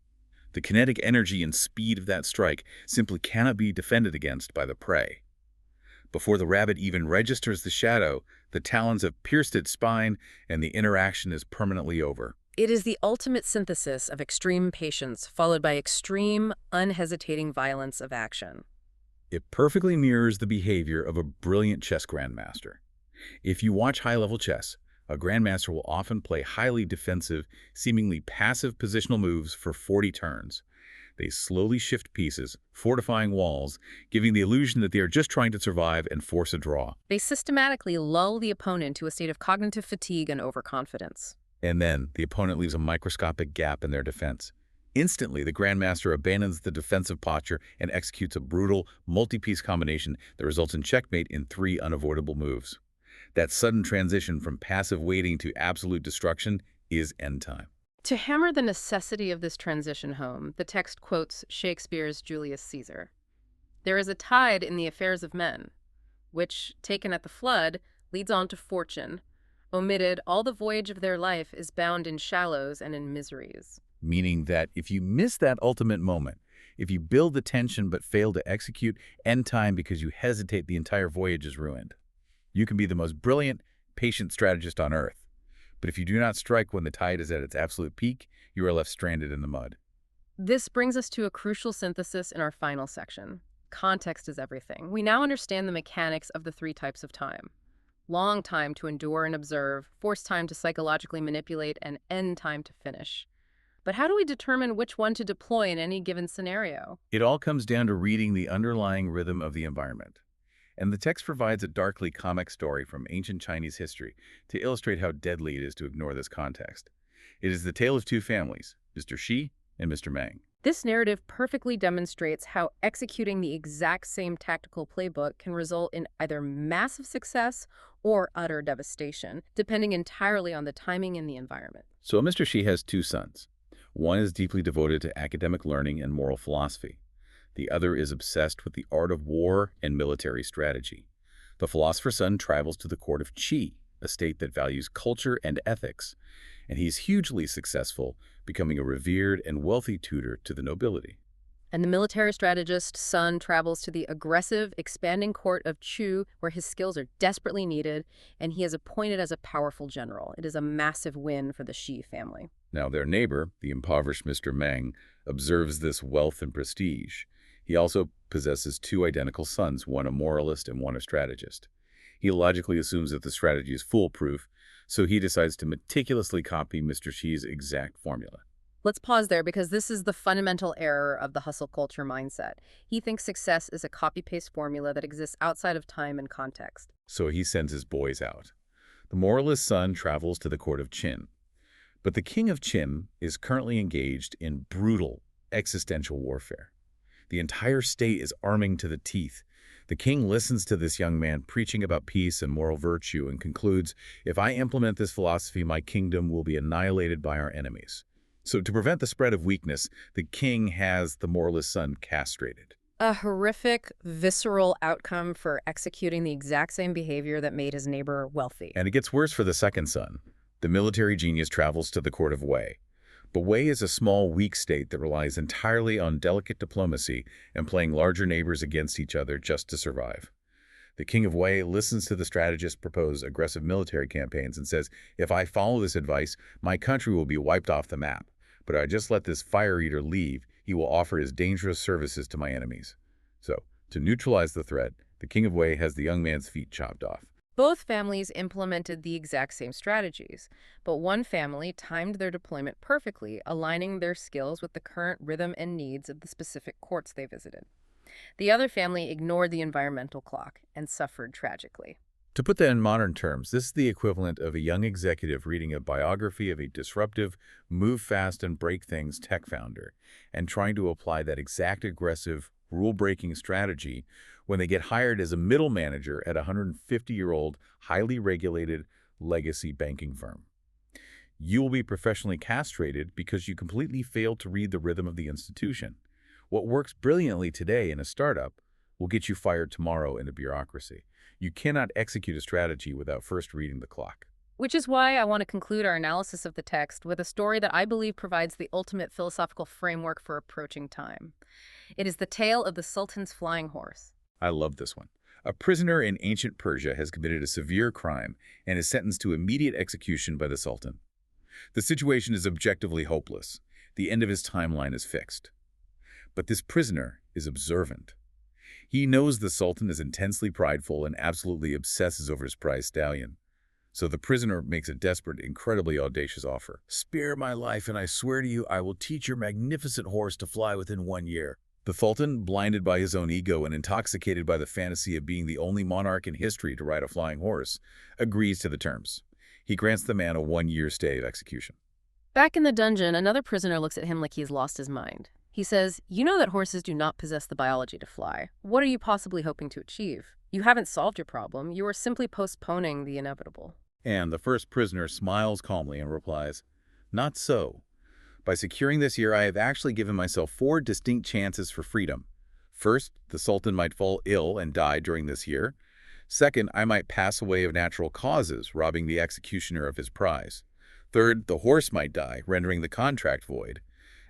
The kinetic energy and speed of that strike simply cannot be defended against by the prey. Before the rabbit even registers the shadow, the talons have pierced its spine, and the interaction is permanently over. It is the ultimate synthesis of extreme patience followed by extreme, unhesitating violence of action. It perfectly mirrors the behavior of a brilliant chess grandmaster. If you watch high-level chess, a grandmaster will often play highly defensive, seemingly passive positional moves for 40 turns. They slowly shift pieces, fortifying walls, giving the illusion that they are just trying to survive and force a draw. They systematically lull the opponent to a state of cognitive fatigue and overconfidence. And then, the opponent leaves a microscopic gap in their defense. Instantly, the grandmaster abandons the defensive posture and executes a brutal, multi-piece combination that results in checkmate in 3 unavoidable moves. That sudden transition from passive waiting to absolute destruction is end time. To hammer the necessity of this transition home, the text quotes Shakespeare's Julius Caesar. There is a tide in the affairs of men, which, taken at the flood, leads on to fortune. Omitted, all the voyage of their life is bound in shallows and in miseries. Meaning that if you miss that ultimate moment, if you build the tension but fail to execute, end time because you hesitate, the entire voyage is ruined. You can be the most brilliant, patient strategist on earth, but if you do not strike when the tide is at its absolute peak, you are left stranded in the mud. This brings us to a crucial synthesis in our final section. Context is everything. We now understand the mechanics of the 3 types of time. Long time to endure and observe, forced time to psychologically manipulate, and end time to finish. But how do we determine which one to deploy in any given scenario? It all comes down to reading the underlying rhythm of the environment. And the text provides a darkly comic story from ancient Chinese history to illustrate how deadly it is to ignore this context. It is the tale of two families, Mr. Xi and Mr. Meng. This narrative perfectly demonstrates how executing the exact same tactical playbook can result in either massive success or utter devastation, depending entirely on the timing and the environment. So Mr. Xi has two sons. One is deeply devoted to academic learning and moral philosophy. The other is obsessed with the art of war and military strategy. The philosopher's son travels to the court of Qi, a state that values culture and ethics, and he's hugely successful, becoming a revered and wealthy tutor to the nobility. And the military strategist's son travels to the aggressive, expanding court of Chu, where his skills are desperately needed, and he is appointed as a powerful general. It is a massive win for the Xi family. Now, their neighbor, the impoverished Mr. Meng, observes this wealth and prestige. He also possesses two identical sons, one a moralist and one a strategist. He logically assumes that the strategy is foolproof, so he decides to meticulously copy Mr. Xi's exact formula. Let's pause there because this is the fundamental error of the hustle culture mindset. He thinks success is a copy-paste formula that exists outside of time and context. So he sends his boys out. The moralist's son travels to the court of Qin. But the king of Qin is currently engaged in brutal existential warfare. The entire state is arming to the teeth. The king listens to this young man preaching about peace and moral virtue and concludes, if I implement this philosophy, my kingdom will be annihilated by our enemies. So to prevent the spread of weakness, the king has the moralist's son castrated. A horrific, visceral outcome for executing the exact same behavior that made his neighbor wealthy. And it gets worse for the second son. The military genius travels to the court of Wei. But Wei is a small, weak state that relies entirely on delicate diplomacy and playing larger neighbors against each other just to survive. The king of Wei listens to the strategist propose aggressive military campaigns and says, if I follow this advice, my country will be wiped off the map. But if I just let this fire eater leave, he will offer his dangerous services to my enemies. So, to neutralize the threat, the king of Wei has the young man's feet chopped off. Both families implemented the exact same strategies, but one family timed their deployment perfectly, aligning their skills with the current rhythm and needs of the specific courts they visited. The other family ignored the environmental clock and suffered tragically. To put that in modern terms, this is the equivalent of a young executive reading a biography of a disruptive, move fast and break things tech founder and trying to apply that exact aggressive, rule-breaking strategy when they get hired as a middle manager at a 150-year-old, highly regulated legacy banking firm. You will be professionally castrated because you completely failed to read the rhythm of the institution. What works brilliantly today in a startup will get you fired tomorrow in a bureaucracy. You cannot execute a strategy without first reading the clock. Which is why I want to conclude our analysis of the text with a story that I believe provides the ultimate philosophical framework for approaching time. It is the tale of the Sultan's flying horse. I love this one. A prisoner in ancient Persia has committed a severe crime and is sentenced to immediate execution by the Sultan. The situation is objectively hopeless. The end of his timeline is fixed. But this prisoner is observant. He knows the Sultan is intensely prideful and absolutely obsesses over his prize stallion. So the prisoner makes a desperate, incredibly audacious offer. Spare my life, and I swear to you, I will teach your magnificent horse to fly within 1 year. The Sultan, blinded by his own ego and intoxicated by the fantasy of being the only monarch in history to ride a flying horse, agrees to the terms. He grants the man a 1-year stay of execution. Back in the dungeon, another prisoner looks at him like he's lost his mind. He says, you know that horses do not possess the biology to fly. What are you possibly hoping to achieve? You haven't solved your problem. You are simply postponing the inevitable. And the first prisoner smiles calmly and replies, not so. By securing this year, I have actually given myself 4 distinct chances for freedom. First, the Sultan might fall ill and die during this year. Second, I might pass away of natural causes, robbing the executioner of his prize. Third, the horse might die, rendering the contract void.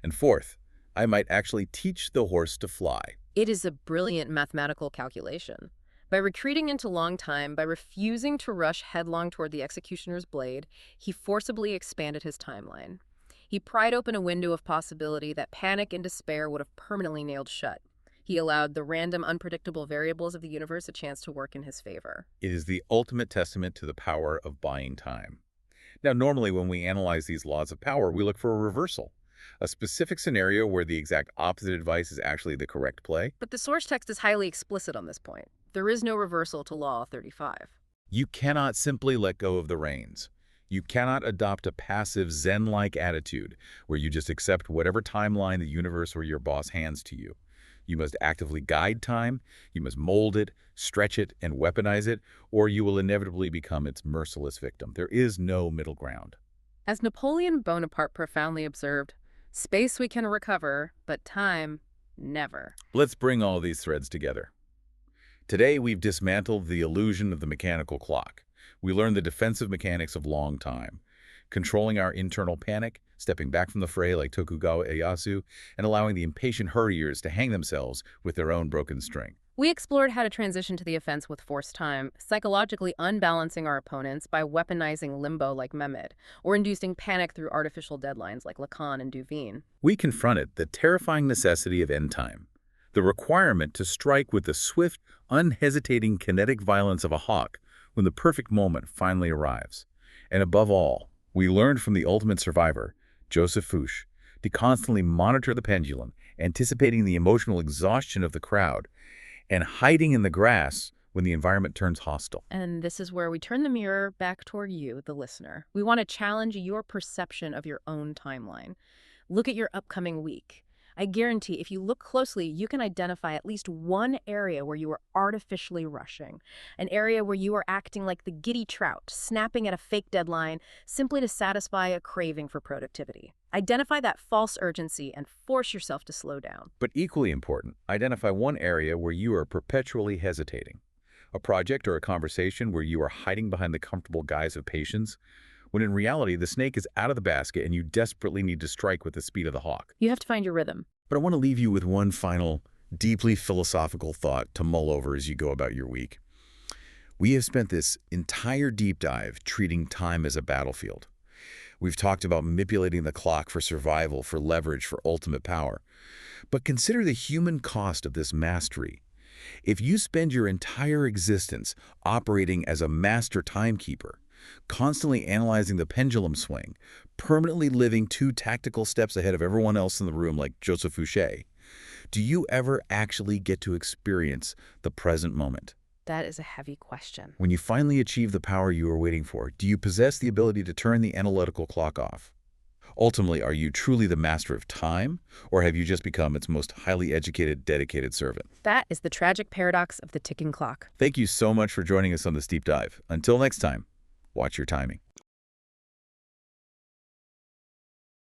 And fourth, I might actually teach the horse to fly. It is a brilliant mathematical calculation. By retreating into long time, by refusing to rush headlong toward the executioner's blade, he forcibly expanded his timeline. He pried open a window of possibility that panic and despair would have permanently nailed shut. He allowed the random, unpredictable variables of the universe a chance to work in his favor. It is the ultimate testament to the power of buying time. Now, normally when we analyze these laws of power, we look for a reversal. a specific scenario where the exact opposite advice is actually the correct play. But the source text is highly explicit on this point. There is no reversal to Law 35. You cannot simply let go of the reins. You cannot adopt a passive Zen-like attitude where you just accept whatever timeline the universe or your boss hands to you. You must actively guide time, you must mold it, stretch it, and weaponize it, or you will inevitably become its merciless victim. There is no middle ground. As Napoleon Bonaparte profoundly observed, space we can recover, but time, never. Let's bring all these threads together. Today, we've dismantled the illusion of the mechanical clock. We learned the defensive mechanics of long time, controlling our internal panic, stepping back from the fray like Tokugawa Ieyasu, and allowing the impatient hurriers to hang themselves with their own broken string. We explored how to transition to the offense with forced time, psychologically unbalancing our opponents by weaponizing limbo like Mehmed, or inducing panic through artificial deadlines like Lacan and Duveen. We confronted the terrifying necessity of end time, the requirement to strike with the swift, unhesitating kinetic violence of a hawk when the perfect moment finally arrives. And above all, we learned from the ultimate survivor, Joseph Fouche, to constantly monitor the pendulum, anticipating the emotional exhaustion of the crowd, and hiding in the grass when the environment turns hostile. And this is where we turn the mirror back toward you, the listener. We want to challenge your perception of your own timeline. Look at your upcoming week. I guarantee if you look closely, you can identify at least one area where you are artificially rushing, an area where you are acting like the giddy trout, snapping at a fake deadline simply to satisfy a craving for productivity. Identify that false urgency and force yourself to slow down. But equally important, identify one area where you are perpetually hesitating. A project or a conversation where you are hiding behind the comfortable guise of patience, when in reality the snake is out of the basket and you desperately need to strike with the speed of the hawk. You have to find your rhythm. But I want to leave you with one final, deeply philosophical thought to mull over as you go about your week. We have spent this entire deep dive treating time as a battlefield. We've talked about manipulating the clock for survival, for leverage, for ultimate power. But consider the human cost of this mastery. If you spend your entire existence operating as a master timekeeper, constantly analyzing the pendulum swing, permanently living 2 tactical steps ahead of everyone else in the room like Joseph Fouche, do you ever actually get to experience the present moment? That is a heavy question. When you finally achieve the power you were waiting for, do you possess the ability to turn the analytical clock off? Ultimately, are you truly the master of time, or have you just become its most highly educated, dedicated servant? That is the tragic paradox of the ticking clock. Thank you so much for joining us on this deep dive. Until next time, watch your timing.